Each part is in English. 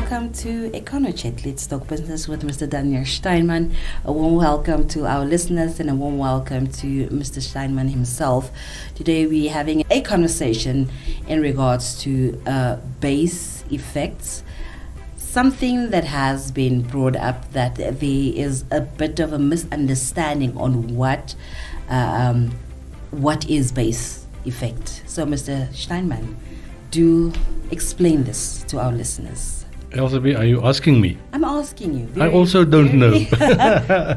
welcome to EconoChat. Let's talk business with Mr. Daniel Steinman. A warm welcome to our listeners and a warm welcome to Mr. Steinman himself. Today we're having a conversation in regards to base effects. Something that has been brought up, that there is a bit of a misunderstanding on what is base effect. So, Mr. Steinman, do explain this to our listeners. Elzeby, are you asking me? I'm asking you. I also don't know.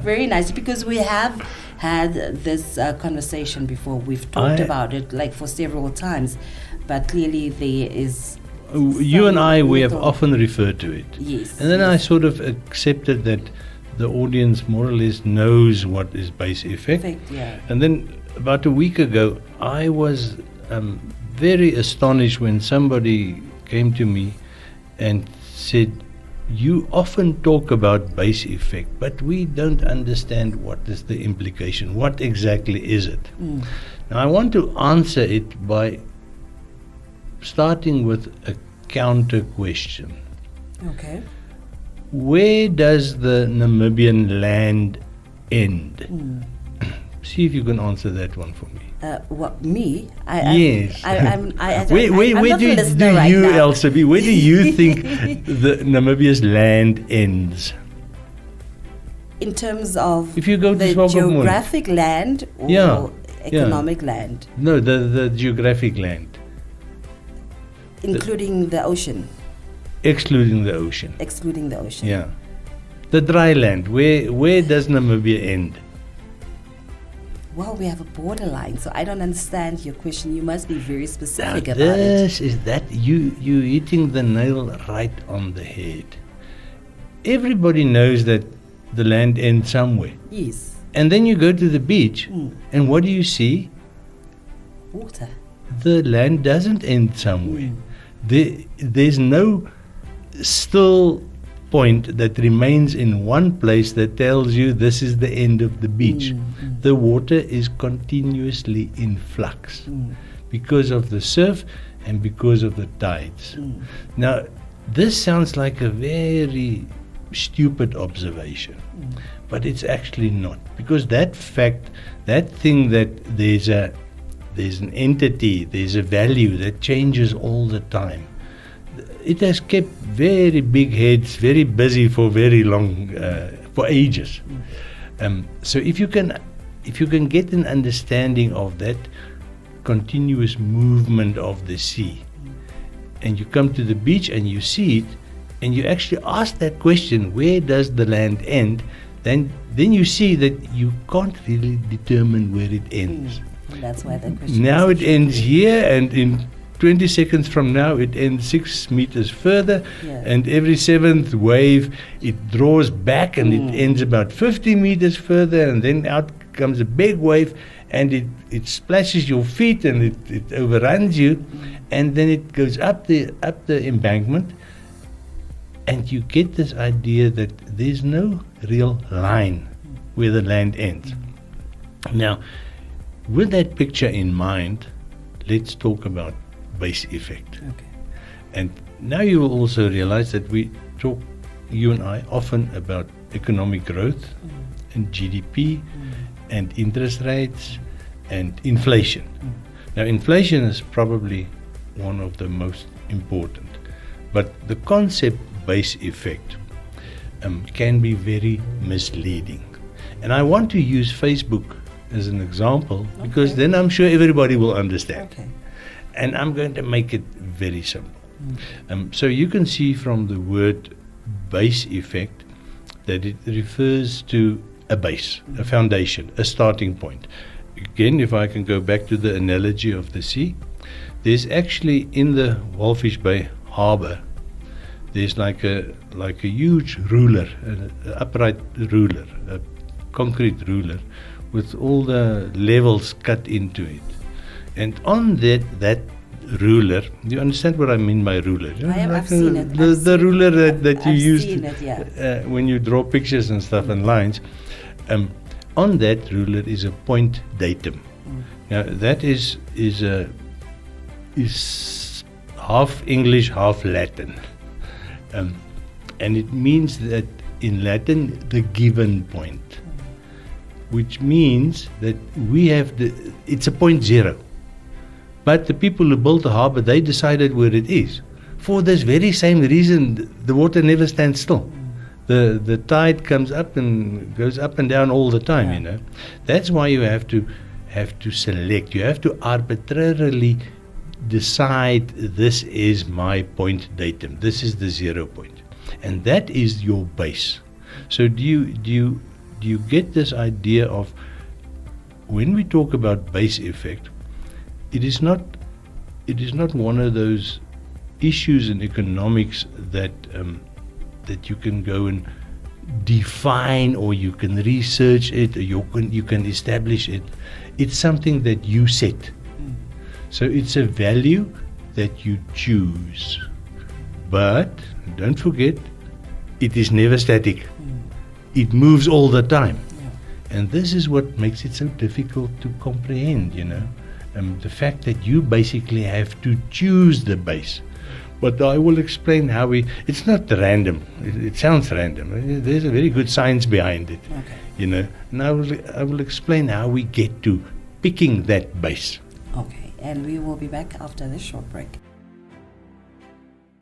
Very nice, because we have had this conversation before. We've talked about it like for several times, but clearly there is... You and I, we have often referred to it. Yes. And then I sort of accepted that the audience more or less knows what is base effect. Yeah. And then about a week ago, I was very astonished when somebody came to me and said, you often talk about base effect, but we don't understand what is the implication. What exactly is it? Now, I want to answer it by starting with a counter question. Okay. Where does the Namibian land end? See if you can answer that one for me. What, me? Yes. I'm Where not do a listener you, right now. Elzeby, where do you think the Namibia's land ends? In terms of If you go to the Swakopmund. geographic land or economic land? No, the geographic land. Including the ocean. Excluding the ocean. Excluding the ocean. Yeah. The dry land. Where does Namibia end? Well, we have a borderline, so I don't understand your question. You must be very specific about This is that you hitting the nail right on the head. Everybody knows that the land ends somewhere. it. Yes. And then you go to the beach, and what do you see? Water. The land doesn't end somewhere. There's no still point that remains in one place that tells you this is the end of the beach. The water is continuously in flux because of the surf and because of the tides. Now, this sounds like a very stupid observation, but it's actually not, because that fact, that thing that there's an entity, there's a value that changes all the time. It has kept very big heads very busy for very long, for ages. So if you can get an understanding of that continuous movement of the sea, and you come to the beach and you see it, and you actually ask that question, where does the land end? Then you see that you can't really determine where it ends. That's why the question Now is it ends here, and in 20 seconds from now it ends 6 meters further, and every seventh wave it draws back and it ends about 50 meters further, and then out comes a big wave and it splashes your feet and it overruns you, and then it goes up the embankment, and you get this idea that there's no real line where the land ends. Now, with that picture in mind, let's talk about base effect. Okay. And now you will also realize that we talk, you and I, often about economic growth and GDP and interest rates and inflation. Now, inflation is probably one of the most important, but the concept base effect can be very misleading. And I want to use Facebook as an example, because then I'm sure everybody will understand. Okay. And I'm going to make it very simple. So you can see from the word base effect that it refers to a base, a foundation, a starting point. Again, if I can go back to the analogy of the sea, there's actually in the Walvis Bay harbor, there's like a huge ruler, an upright ruler, a concrete ruler, with all the levels cut into it. And on that ruler, do you understand what I mean by ruler? I've seen it. The ruler that you I've use seen it, when you draw pictures and stuff and lines. On that ruler is a point datum. Now that is half English, half Latin. And it means that in Latin, the given point, which means that we have it's a point zero. But the people who built the harbor, they decided where it is. For this very same reason, the water never stands still. The tide comes up and goes up and down all the time, you know. That's why you have to select. You have to arbitrarily decide, this is my point datum. This is the 0 point. And that is your base. So do you get this idea of, when we talk about base effect, it is not one of those issues in economics that you can go and define, or you can research it, or you can establish it. It's something that you set. So it's a value that you choose. But don't forget, it is never static. It moves all the time. And this is what makes it so difficult to comprehend, you know. The fact that you basically have to choose the base. But I will explain how it's not random. It sounds random. There's a very good science behind it, you know. And I will explain how we get to picking that base. Okay, and we will be back after this short break.